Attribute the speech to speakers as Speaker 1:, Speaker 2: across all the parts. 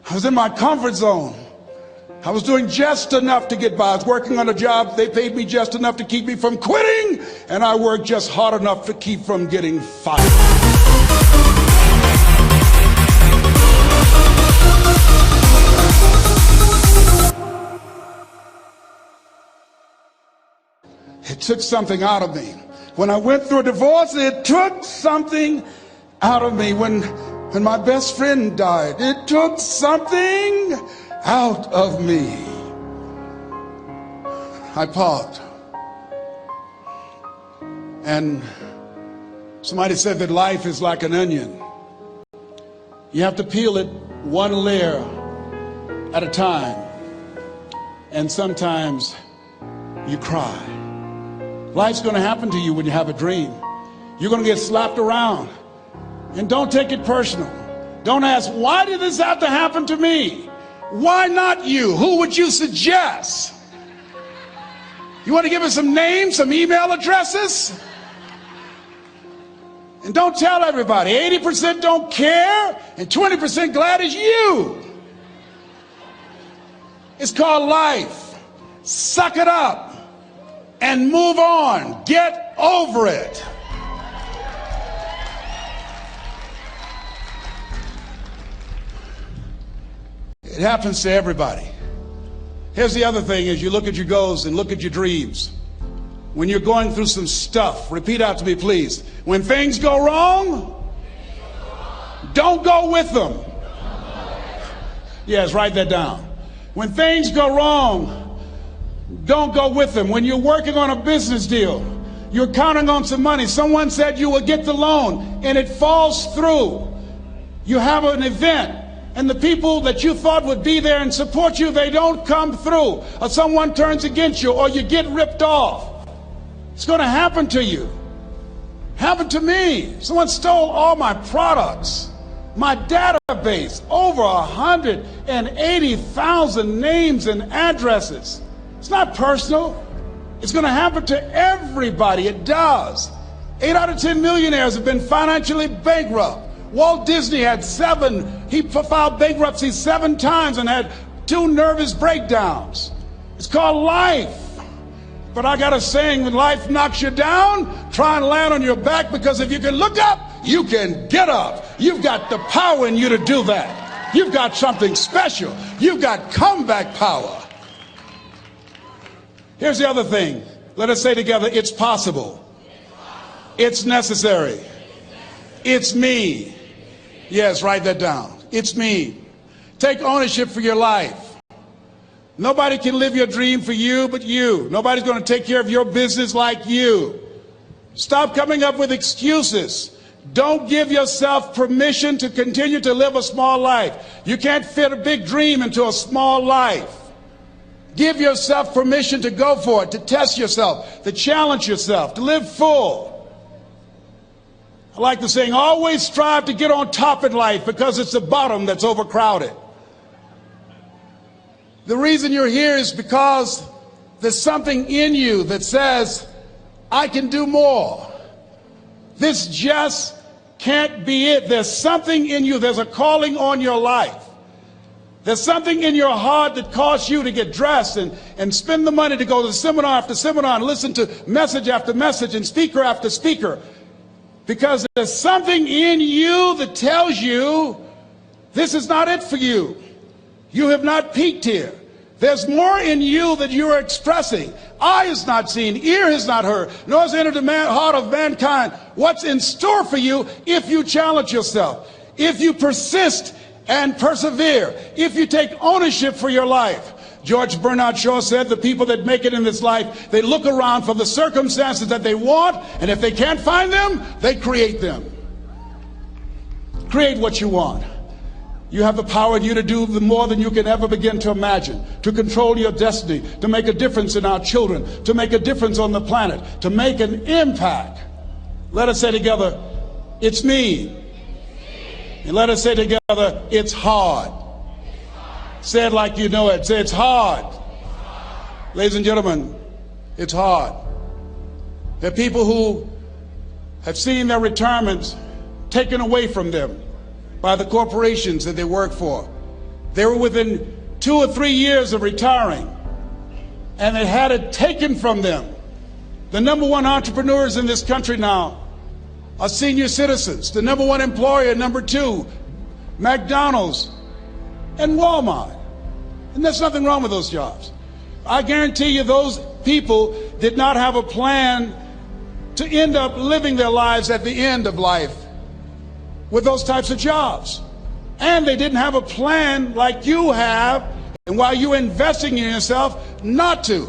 Speaker 1: I was in my comfort zone. I was doing just enough to get by. I was working on a job. They paid me just enough to keep me from quitting, and I worked just hard enough to keep from getting fired. It took something out of me. When I went through a divorce, it took something out of me. When my best friend died, it took something out of me. I paused. And somebody said that life is like an onion. You have to peel it one layer at a time. And sometimes you cry. Life's going to happen to you when you have a dream. You're going to get slapped around. And don't take it personal. Don't ask, why did this have to happen to me? Why not you? Who would you suggest? You want to give us some names, some email addresses? And don't tell everybody. 80% don't care and 20% glad it's you. It's called life. Suck it up and move on. Get over it. It happens to everybody. Here's the other thing: as you look at your goals and look at your dreams, when you're going through some stuff, repeat out to me, please. When things go wrong, don't go with them. Yes, write that down. When things go wrong, don't go with them. When you're working on a business deal, you're counting on some money. Someone said you will get the loan and it falls through. You have an event and the people that you thought would be there and support you, they don't come through. Or someone turns against you, or you get ripped off. It's going to happen to you. Happened to me. Someone stole all my products. My database, over 180,000 names and addresses. It's not personal. It's going to happen to everybody. It does. 8 out of 10 millionaires have been financially bankrupt. Walt Disney had he filed bankruptcy 7 times and had 2 nervous breakdowns. It's called life. But I got a saying: when life knocks you down, try and land on your back, because if you can look up, you can get up. You've got the power in you to do that. You've got something special. You've got comeback power. Here's the other thing. Let us say together, it's possible. It's necessary. It's me. Yes, write that down. It's me. Take ownership for your life. Nobody can live your dream for you but you. Nobody's going to take care of your business like you. Stop coming up with excuses. Don't give yourself permission to continue to live a small life. You can't fit a big dream into a small life. Give yourself permission to go for it, to test yourself, to challenge yourself, to live full. I like the saying, always strive to get on top in life, because it's the bottom that's overcrowded. The reason you're here is because there's something in you that says, I can do more. This just can't be it. There's something in you. There's a calling on your life. There's something in your heart that caused you to get dressed and spend the money to go to seminar after seminar and listen to message after message and speaker after speaker. Because there's something in you that tells you this is not it for you. You have not peaked here. There's more in you that you are expressing. Eye has not seen, ear has not heard, nor has entered the heart of mankind what's in store for you if you challenge yourself, if you persist and persevere, if you take ownership for your life. George Bernard Shaw said the people that make it in this life, they look around for the circumstances that they want, and if they can't find them, they create them. Create what you want. You have the power in you to do more than you can ever begin to imagine, to control your destiny, to make a difference in our children, to make a difference on the planet, to make an impact. Let us say together, it's me. And let us say together, it's hard. Say it like you know it. Say, it's hard. Ladies and gentlemen, it's hard. There are people who have seen their retirements taken away from them by the corporations that they work for. They were within 2 or 3 years of retiring, and they had it taken from them. The number one entrepreneurs in this country now are senior citizens. The number one employer, number two, McDonald's and Walmart. And there's nothing wrong with those jobs. I guarantee you those people did not have a plan to end up living their lives at the end of life with those types of jobs. And they didn't have a plan like you have, and while you're investing in yourself, not to.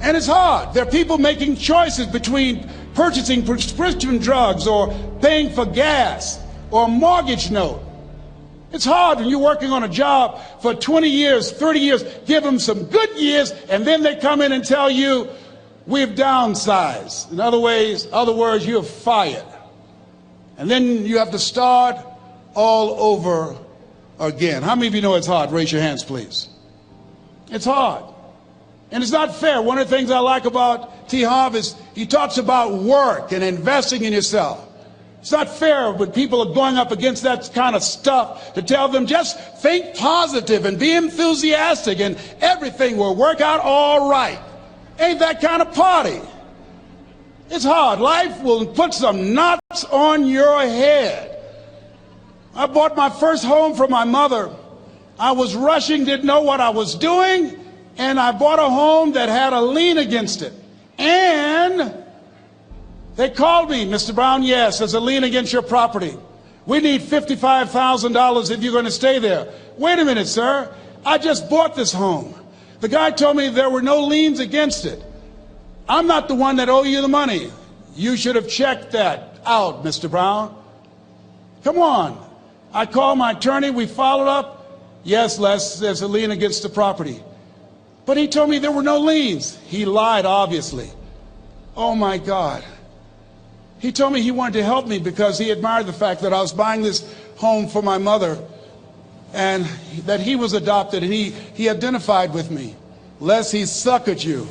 Speaker 1: And it's hard. There are people making choices between purchasing prescription drugs or paying for gas or a mortgage note. It's hard when you're working on a job for 20 years, 30 years, give them some good years, and then they come in and tell you, we've downsized. In other words, you're fired. And then you have to start all over again. How many of you know it's hard? Raise your hands, please. It's hard. And it's not fair. One of the things I like about T. Harv is he talks about work and investing in yourself. It's not fair when people are going up against that kind of stuff to tell them just think positive and be enthusiastic and everything will work out all right. Ain't that kind of party. It's hard. Life will put some knots on your head. I bought my first home for my mother. I was rushing, didn't know what I was doing, and I bought a home that had a lien against it. And they called me, Mr. Brown, yes, there's a lien against your property. We need $55,000 if you're going to stay there. Wait a minute, sir. I just bought this home. The guy told me there were no liens against it. I'm not the one that owe you the money. You should have checked that out, Mr. Brown. Come on. I called my attorney. We followed up. Yes, Les, there's a lien against the property. But he told me there were no liens. He lied, obviously. Oh, my God. He told me he wanted to help me because he admired the fact that I was buying this home for my mother and that he was adopted, and he identified with me. Les, he suckered you.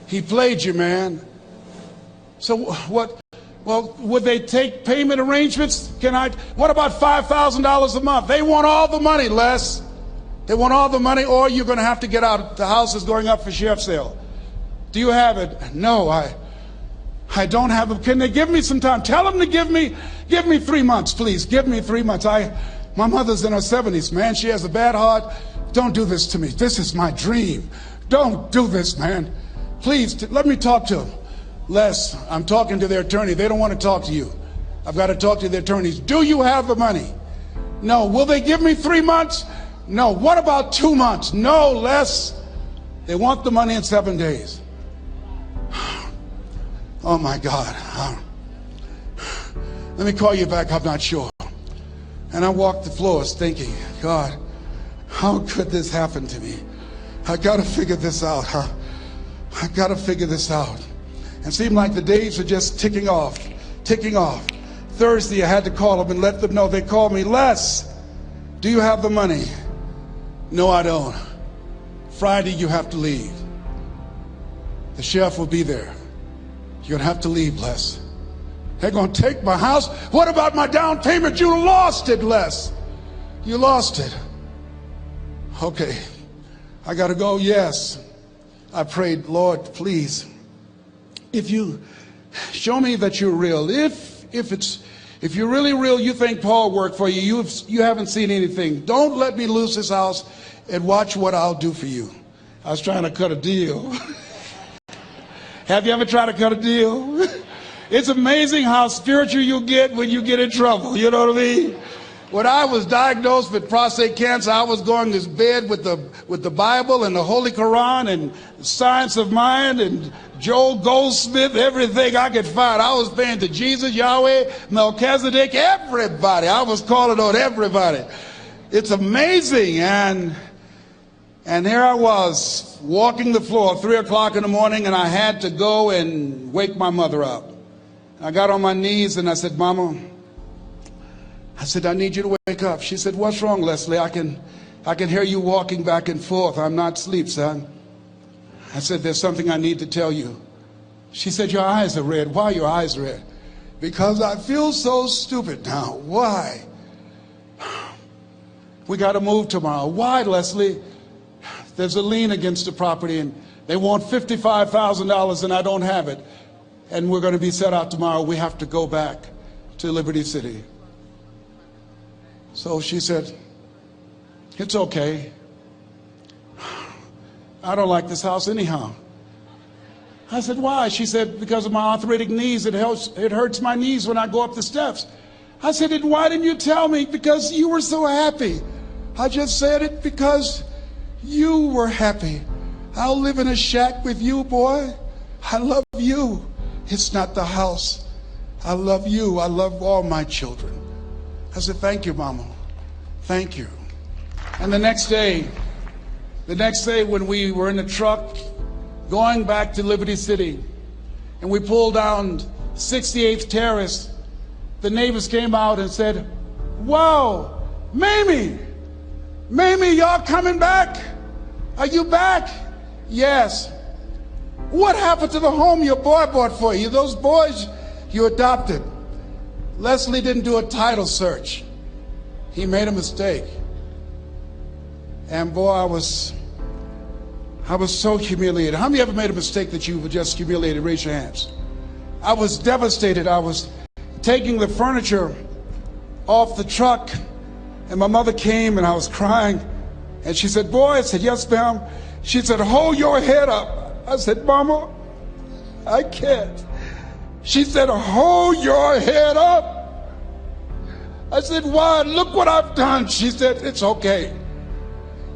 Speaker 1: He played you, man. So what? Well, would they take payment arrangements? What about $5,000 a month? They want all the money, Les. They want all the money, or you're going to have to get out. The house is going up for sheriff's sale. Do you have it? No, I don't have it. Can they give me some time? Tell them to give me 3 months, please. Give me 3 months. My mother's in her 70s, man. She has a bad heart. Don't do this to me. This is my dream. Don't do this, man. Please, let me talk to them. Les, I'm talking to their attorney. They don't want to talk to you. I've got to talk to their attorneys. Do you have the money? No. Will they give me 3 months? No. What about 2 months? No, Les. They want the money in 7 days. Oh, my God. Let me call you back. I'm not sure. And I walked the floors thinking, God, how could this happen to me? I got to figure this out. I got to figure this out. And it seemed like the days were just ticking off. Thursday, I had to call them and let them know. They called me, Les, do you have the money? No, I don't. Friday, you have to leave. The sheriff will be there. You're going to have to leave, Les. They're going to take my house. What about my down payment? You lost it, Les. You lost it. Okay. I got to go. Yes. I prayed, Lord, please, if you show me that you're real, if you're really real, you think Paul worked for you, you haven't seen anything. Don't let me lose this house and watch what I'll do for you. I was trying to cut a deal. Have you ever tried to cut a deal? It's amazing how spiritual you get when you get in trouble. You know what I mean? When I was diagnosed with prostate cancer, I was going to bed with the Bible and the Holy Quran and Science of Mind and Joel Goldsmith, everything I could find. I was praying to Jesus, Yahweh, Melchizedek, everybody. I was calling on everybody. It's amazing. And here I was walking the floor 3 o'clock in the morning, and I had to go and wake my mother up. I got on my knees and I said, Mama, I said, I need you to wake up. She said, what's wrong, Leslie? I can hear you walking back and forth. I'm not asleep, son. I said, there's something I need to tell you. She said, your eyes are red. Why are your eyes red? Because I feel so stupid now. Why? we got to move tomorrow. Why, Leslie? There's a lien against the property and they want $55,000 and I don't have it. And we're going to be set out tomorrow. We have to go back to Liberty City. So she said, it's okay. I don't like this house anyhow. I said, why? She said, because of my arthritic knees, it hurts my knees when I go up the steps. I said, why didn't you tell me? Because you were so happy. I just said it because you were happy. I'll live in a shack with you, boy. I love you. It's not the house. I love you. I love all my children. I said, thank you, Mama. Thank you. And the next day when we were in the truck going back to Liberty City and we pulled down 68th Terrace, the neighbors came out and said, wow, Mamie, y'all coming back? Are you back? Yes. What happened to the home your boy bought for you? Those boys you adopted. Leslie didn't do a title search. He made a mistake. And boy, I was so humiliated. How many ever made a mistake that you were just humiliated? Raise your hands. I was devastated. I was taking the furniture off the truck and my mother came and I was crying and she said, boy, I said, yes, ma'am. She said, hold your head up. I said, Mama, I can't. She said, hold your head up. I said, why? Look what I've done. She said, it's okay.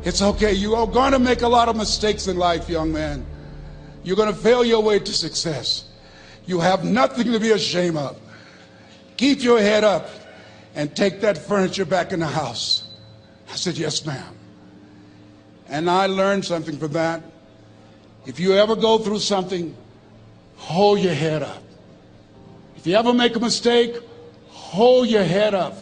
Speaker 1: It's okay. You are going to make a lot of mistakes in life, young man. You're going to fail your way to success. You have nothing to be ashamed of. Keep your head up and take that furniture back in the house. I said, yes, ma'am. And I learned something from that. If you ever go through something, hold your head up. If you ever make a mistake, hold your head up.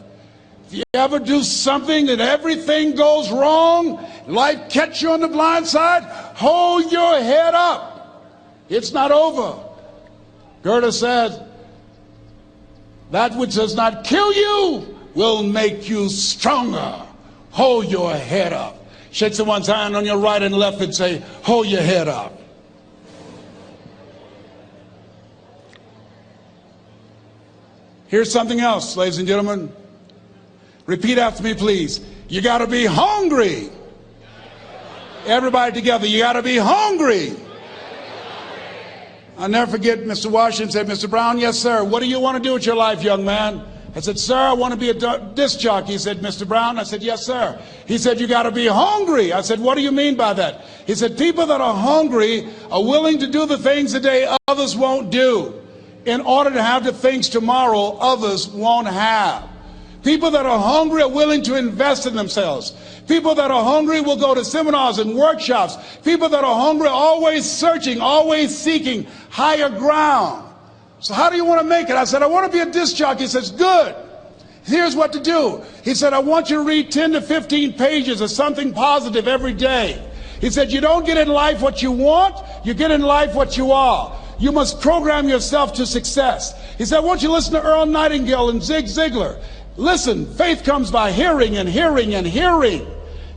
Speaker 1: If you ever do something that everything goes wrong, life catch you on the blind side, hold your head up. It's not over. Goethe said, that which does not kill you will make you stronger. Hold your head up. Shake someone's hand on your right and left and say, hold your head up. Here's something else, ladies and gentlemen. Repeat after me, please. You got to be hungry. Everybody together, you got to be hungry. I'll never forget Mr. Washington said, Mr. Brown, yes, sir. What do you want to do with your life, young man? I said, sir, I want to be a disc jockey. He said, Mr. Brown? I said, yes, sir. He said, you got to be hungry. I said, what do you mean by that? He said, people that are hungry are willing to do the things today others won't do in order to have the things tomorrow others won't have. People that are hungry are willing to invest in themselves. People that are hungry will go to seminars and workshops. People that are hungry are always searching, always seeking higher ground. So how do you want to make it? I said, I want to be a disc jockey. He says, good. Here's what to do. He said, I want you to read 10 to 15 pages of something positive every day. He said, you don't get in life what you want, you get in life what you are. You must program yourself to success. He said, I want you to listen to Earl Nightingale and Zig Ziglar. Listen, faith comes by hearing and hearing and hearing.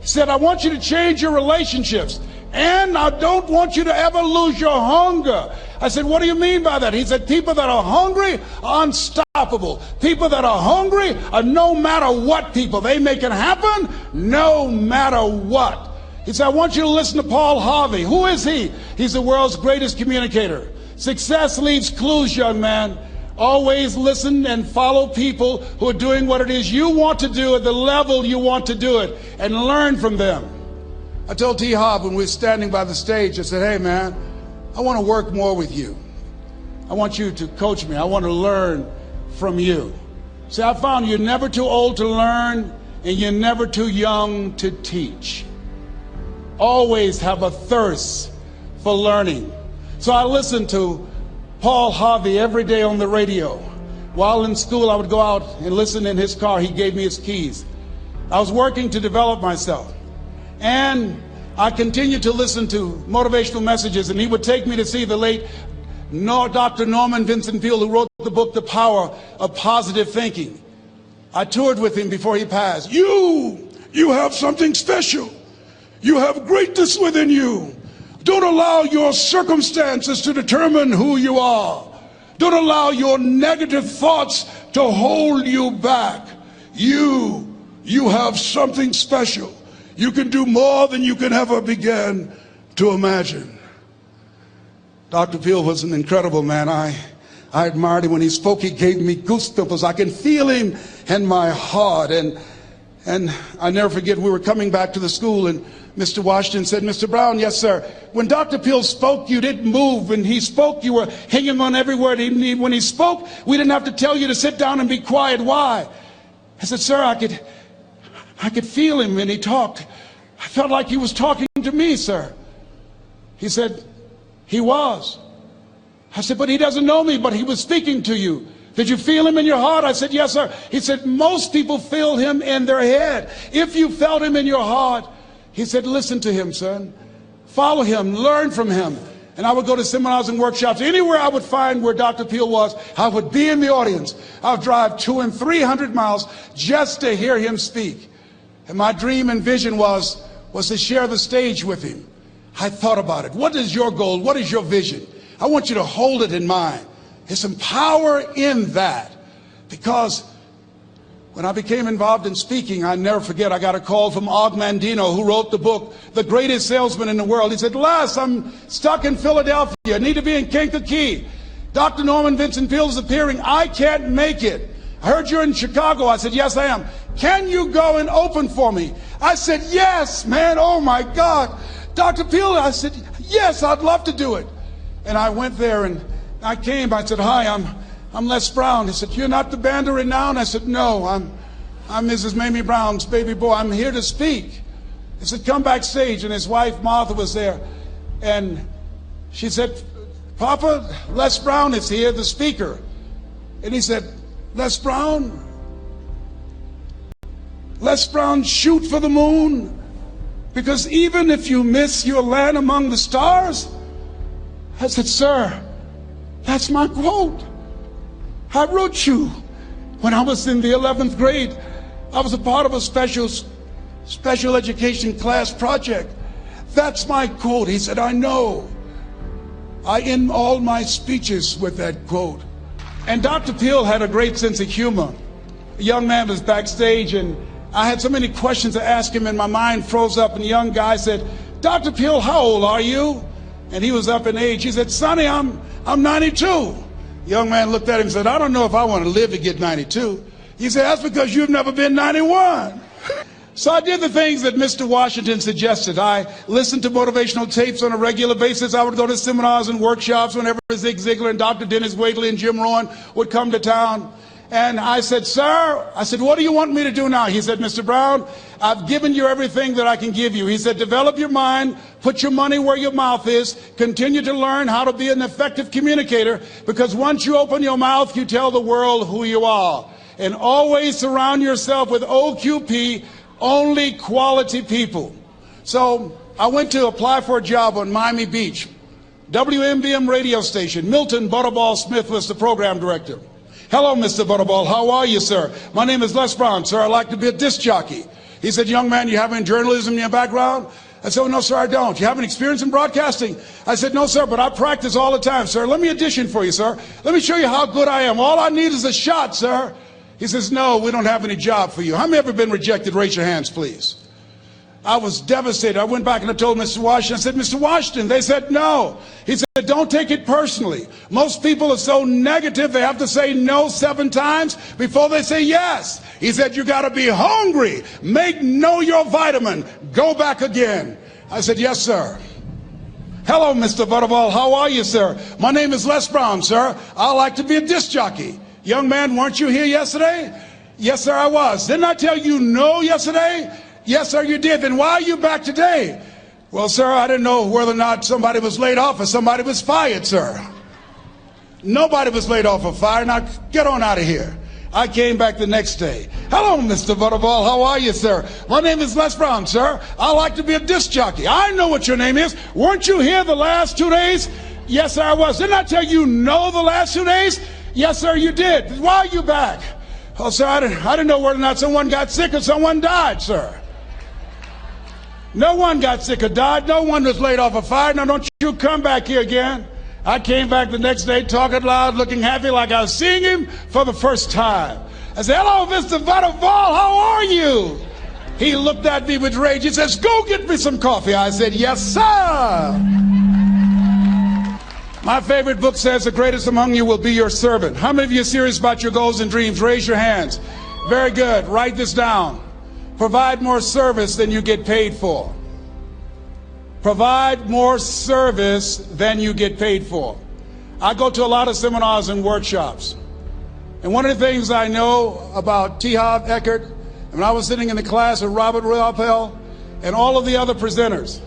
Speaker 1: He said, I want you to change your relationships. And I don't want you to ever lose your hunger. I said, what do you mean by that? He said, people that are hungry are unstoppable. People that are hungry are no matter what people. They make it happen no matter what. He said, I want you to listen to Paul Harvey. Who is he? He's the world's greatest communicator. Success leaves clues, young man. Always listen and follow people who are doing what it is you want to do at the level you want to do it and learn from them. I told T. Hobb when we were standing by the stage, I said, hey man, I want to work more with you. I want you to coach me. I want to learn from you. See, I found you're never too old to learn and you're never too young to teach. Always have a thirst for learning. So I listened to Paul Harvey every day on the radio. While in school, I would go out and listen in his car. He gave me his keys. I was working to develop myself. And I continued to listen to motivational messages, and he would take me to see the late Dr. Norman Vincent Peale, who wrote the book, The Power of Positive Thinking. I toured with him before he passed. You You have something special. You have greatness within you. Don't allow your circumstances to determine who you are. Don't allow your negative thoughts to hold you back. You have something special. You can do more than you can ever begin to imagine. Dr. Peel was an incredible man. I admired him. When he spoke, he gave me goosebumps. I can feel him in my heart. And I never forget, we were coming back to the school, and Mr. Washington said, Mr. Brown, yes, sir. When Dr. Peel spoke, you didn't move. When he spoke, you were hanging on every word. When he spoke, we didn't have to tell you to sit down and be quiet. Why? I said, sir, I could feel him when he talked. I felt like he was talking to me, sir. He said, he was. I said, but he doesn't know me, but he was speaking to you. Did you feel him in your heart? I said, yes, sir. He said, most people feel him in their head. If you felt him in your heart, he said, listen to him, son. Follow him, learn from him. And I would go to seminars and workshops. Anywhere I would find where Dr. Peel was, I would be in the audience. I would drive 200 and 300 miles just to hear him speak. And my dream and vision was to share the stage with him. I thought about it. What is your goal? What is your vision? I want you to hold it in mind. There's some power in that. Because when I became involved in speaking, I never forget, I got a call from Og Mandino, who wrote the book, The Greatest Salesman in the World. He said, Les, I'm stuck in Philadelphia. I need to be in Kankakee. Dr. Norman Vincent Peale is appearing. I can't make it. I heard you're in Chicago. I said, yes, I am. Can you go and open for me? I said, yes, man. Oh, my God. Dr. Peale, I said, yes, I'd love to do it. And I went there and I came. I said, hi, I'm Les Brown. He said, you're not the band of renown? I said, no, I'm Mrs. Mamie Brown's baby boy. I'm here to speak. He said, come backstage. And his wife, Martha, was there. And she said, Papa, Les Brown is here, the speaker. And he said, Les Brown, shoot for the moon. Because even if you miss, you'll land among the stars. I said, sir, that's my quote. I wrote you when I was in the 11th grade. I was a part of a special education class project. That's my quote. He said, I know. I end all my speeches with that quote. And Dr. Peel had a great sense of humor. A young man was backstage, and I had so many questions to ask him, and my mind froze up, and the young guy said, Dr. Peel, how old are you? And he was up in age. He said, Sonny, I'm 92. The young man looked at him and said, I don't know if I want to live to get 92. He said, that's because you've never been 91. So I did the things that Mr. Washington suggested. I listened to motivational tapes on a regular basis. I would go to seminars and workshops whenever Zig Ziglar and Dr. Dennis Waitley and Jim Rohn would come to town. And I said, sir, what do you want me to do now? He said, Mr. Brown, I've given you everything that I can give you. He said, develop your mind, put your money where your mouth is, continue to learn how to be an effective communicator, because once you open your mouth, you tell the world who you are. And always surround yourself with OQP, only quality people. So I went to apply for a job on Miami Beach. WMBM radio station. Milton Butterball Smith was the program director. Hello, Mr. Butterball. How are you, sir? My name is Les Brown, sir. I'd like to be a disc jockey. He said, young man, you have any journalism in your background? I said, oh, no, sir, I don't. You have any experience in broadcasting? I said, no, sir, but I practice all the time, sir. Let me audition for you, sir. Let me show you how good I am. All I need is a shot, sir. He says, no, we don't have any job for you. How many ever been rejected? Raise your hands, please. I was devastated. I went back and I told Mr. Washington, I said, Mr. Washington, they said no. He said, don't take it personally. Most people are so negative, they have to say no 7 times before they say yes. He said, you got to be hungry. Know your vitamin. Go back again. I said, yes, sir. Hello, Mr. Butterball. How are you, sir? My name is Les Brown, sir. I like to be a disc jockey. Young man, weren't you here yesterday? Yes, sir, I was. Didn't I tell you no yesterday? Yes, sir, you did. Then why are you back today? Well, sir, I didn't know whether or not somebody was laid off or somebody was fired, sir. Nobody was laid off or fired. Now, get on out of here. I came back the next day. Hello, Mr. Butterball. How are you, sir? My name is Les Brown, sir. I like to be a disc jockey. I know what your name is. Weren't you here the last 2 days? Yes, sir, I was. Didn't I tell you no the last 2 days? Yes, sir, you did. Why are you back? Oh, sir, I didn't know whether or not someone got sick or someone died, sir. No one got sick or died. No one was laid off or fired. Now don't you come back here again. I came back the next day talking loud, looking happy like I was seeing him for the first time. I said, hello, Mr. Butterball, how are you? He looked at me with rage. He says, go get me some coffee. I said, yes, sir. My favorite book says, the greatest among you will be your servant. How many of you are serious about your goals and dreams? Raise your hands. Very good. Write this down. Provide more service than you get paid for. Provide more service than you get paid for. I go to a lot of seminars and workshops. And one of the things I know about T. Harv Eckert, when I was sitting in the class with Robert Ruppel and all of the other presenters,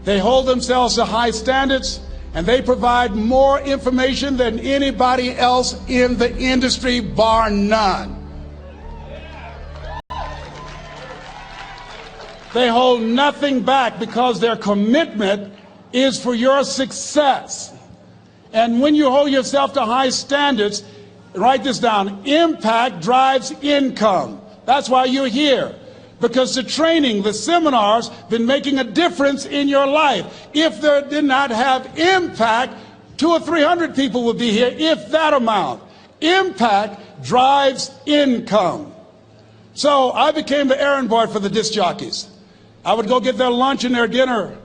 Speaker 1: they hold themselves to high standards and they provide more information than anybody else in the industry, bar none. They hold nothing back because their commitment is for your success. And when you hold yourself to high standards, write this down, impact drives income. That's why you're here. Because the training, the seminars, been making a difference in your life. If they did not have impact, 200 or 300 people would be here, if that amount. Impact drives income. So I became the errand boy for the disc jockeys. I would go get their lunch and their dinner,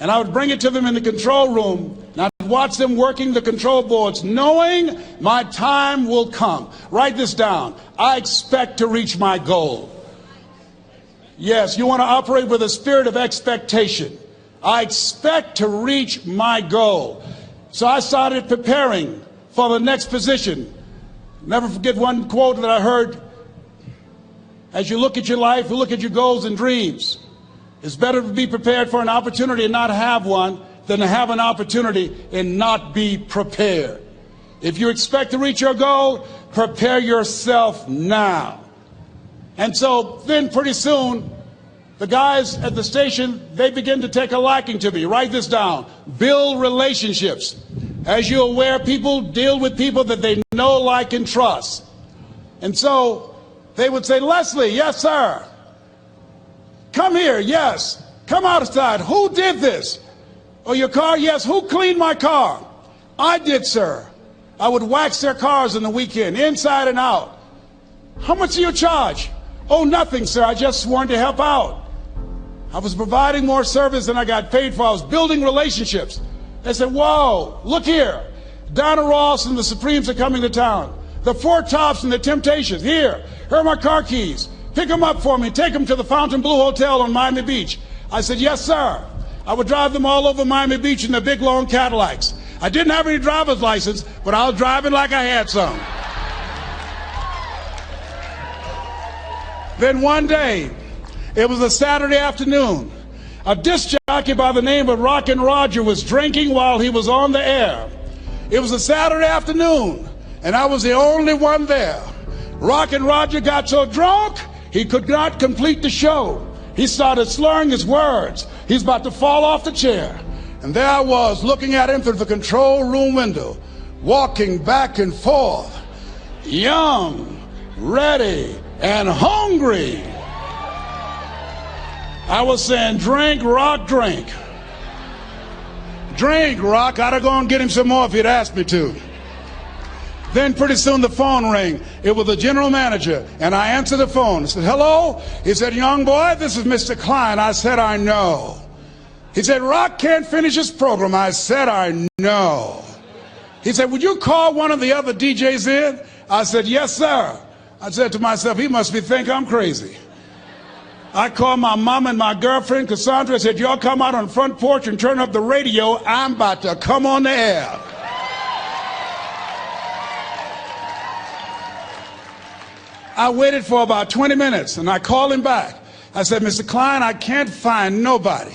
Speaker 1: and I would bring it to them in the control room, and I'd watch them working the control boards, knowing my time will come. Write this down. I expect to reach my goal. Yes, you want to operate with a spirit of expectation. I expect to reach my goal. So I started preparing for the next position. Never forget one quote that I heard. As you look at your life, you look at your goals and dreams. It's better to be prepared for an opportunity and not have one than to have an opportunity and not be prepared. If you expect to reach your goal, prepare yourself now. And so then pretty soon, the guys at the station, they begin to take a liking to me. Write this down. Build relationships. As you're aware, people deal with people that they know, like, and trust. And so they would say, Leslie, yes, sir. Come here, yes. Come outside. Who did this? Oh, your car? Yes. Who cleaned my car? I did, sir. I would wax their cars on the weekend, inside and out. How much do you charge? Oh, nothing, sir. I just wanted to help out. I was providing more service than I got paid for. I was building relationships. They said, whoa, look here. Donna Ross and the Supremes are coming to town. The Four Tops and the Temptations. Here are my car keys. Pick them up for me. Take them to the Fontainebleau Hotel on Miami Beach. I said, yes, sir. I would drive them all over Miami Beach in their big, long Cadillacs. I didn't have any driver's license, but I was driving like I had some. Then one day, it was a Saturday afternoon, a disc jockey by the name of Rockin' Roger was drinking while he was on the air. It was a Saturday afternoon, and I was the only one there. Rockin' Roger got so drunk, he could not complete the show. He started slurring his words. He's about to fall off the chair. And there I was, looking at him through the control room window, walking back and forth, young, ready, and hungry. I was saying, drink, Rock, drink. Drink, Rock. I'd have gone and get him some more if he'd asked me to. Then pretty soon the phone rang. It was the general manager, and I answered the phone. I said, hello? He said, young boy, this is Mr. Klein. I said, I know. He said, Rock can't finish his program. I said, I know. He said, would you call one of the other DJs in? I said, yes, sir. I said to myself, he must think I'm crazy. I called my mom and my girlfriend, Cassandra. I said, y'all come out on the front porch and turn up the radio. I'm about to come on the air. I waited for about 20 minutes, and I called him back. I said, Mr. Klein, I can't find nobody.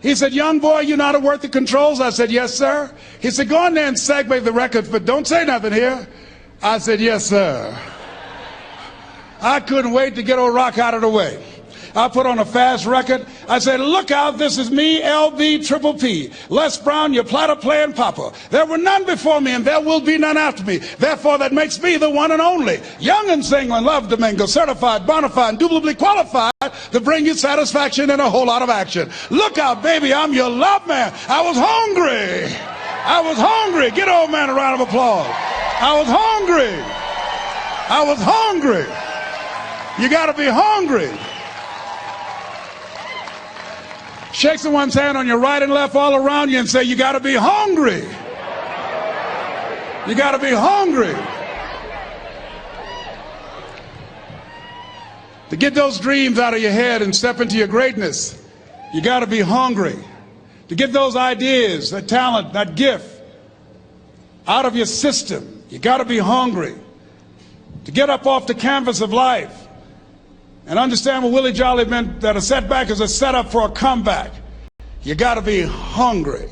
Speaker 1: He said, young boy, you know how to work the controls? I said, yes, sir. He said, go in there and segue the records, but don't say nothing here. I said, yes, sir. I couldn't wait to get old Rock out of the way. I put on a fast record. I said, look out, this is me, LB Triple P. Les Brown, your platter playing papa. There were none before me and there will be none after me. Therefore, that makes me the one and only. Young and single and love Domingo, certified, bona fide, indubitably qualified to bring you satisfaction and a whole lot of action. Look out, baby, I'm your love man. I was hungry. I was hungry. Get old man a round of applause. I was hungry. I was hungry. You got to be hungry. Shake someone's hand on your right and left all around you and say, you got to be hungry. You got to be hungry. To get those dreams out of your head and step into your greatness, you got to be hungry. To get those ideas, that talent, that gift out of your system, you got to be hungry. To get up off the canvas of life and understand what Willie Jolly meant, that a setback is a setup for a comeback, you got to be hungry.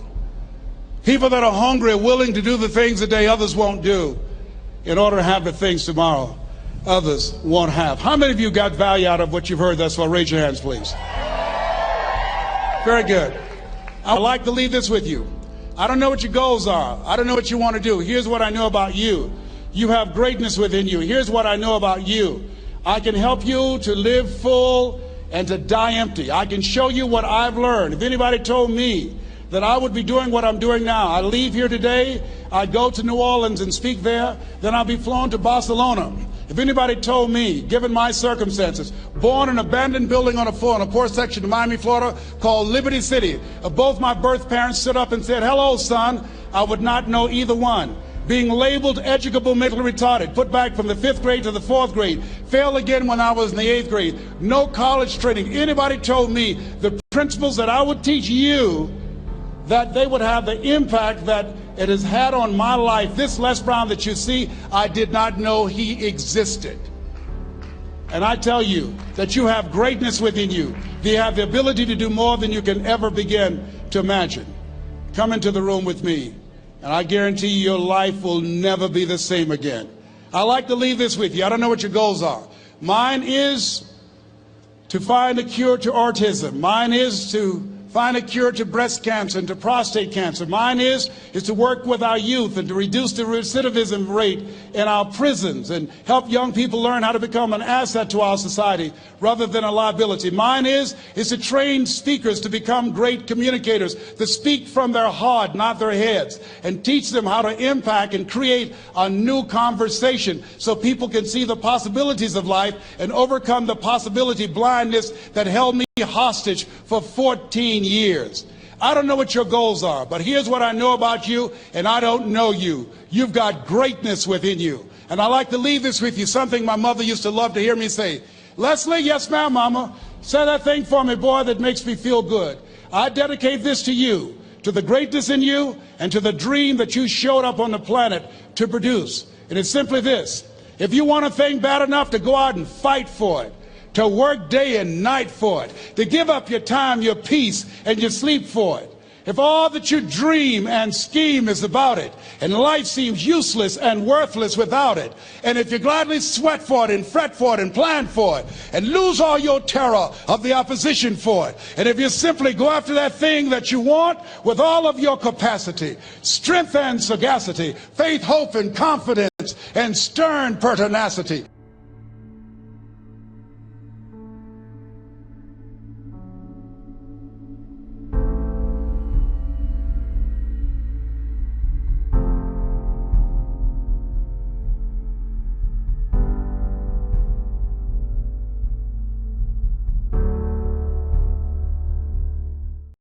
Speaker 1: People that are hungry are willing to do the things today others won't do in order to have the things tomorrow others won't have. How many of you got value out of what you've heard thus far? Raise your hands, please. Very good. I'd like to leave this with you. I don't know what your goals are. I don't know what you want to do. Here's what I know about you. You have greatness within you. Here's what I know about you. I can help you to live full and to die empty. I can show you what I've learned. If anybody told me that I would be doing what I'm doing now, I leave here today, I'd go to New Orleans and speak there, then I'll be flown to Barcelona. If anybody told me, given my circumstances, born in an abandoned building on a poor section of Miami, Florida, called Liberty City, both my birth parents stood up and said, hello, son, I would not know either one. Being labeled educable mentally retarded, put back from the 5th grade to the 4th grade, failed again when I was in the 8th grade, no college training. Anybody told me the principles that I would teach you, that they would have the impact that it has had on my life. This Les Brown that you see, I did not know he existed. And I tell you that you have greatness within you. You have the ability to do more than you can ever begin to imagine. Come into the room with me, and I guarantee you your life will never be the same again. I like to leave this with you. I don't know what your goals are. Mine is to find a cure to autism. Mine is to find a cure to breast cancer and to prostate cancer. Mine is to work with our youth and to reduce the recidivism rate in our prisons and help young people learn how to become an asset to our society rather than a liability. Mine is to train speakers to become great communicators, to speak from their heart, not their heads, and teach them how to impact and create a new conversation so people can see the possibilities of life and overcome the possibility blindness that held me hostage for 14 years. I don't know what your goals are, but here's what I know about you, and I don't know you. You've got greatness within you. And I like to leave this with you, something my mother used to love to hear me say. Leslie, yes ma'am, mama, say that thing for me, boy, that makes me feel good. I dedicate this to you, to the greatness in you, and to the dream that you showed up on the planet to produce. And it's simply this: if you want a thing bad enough to go out and fight for it, to work day and night for it, to give up your time, your peace, and your sleep for it. If all that you dream and scheme is about it, and life seems useless and worthless without it, and if you gladly sweat for it and fret for it and plan for it, and lose all your terror of the opposition for it, and if you simply go after that thing that you want with all of your capacity, strength and sagacity, faith, hope, and confidence, and stern pertinacity,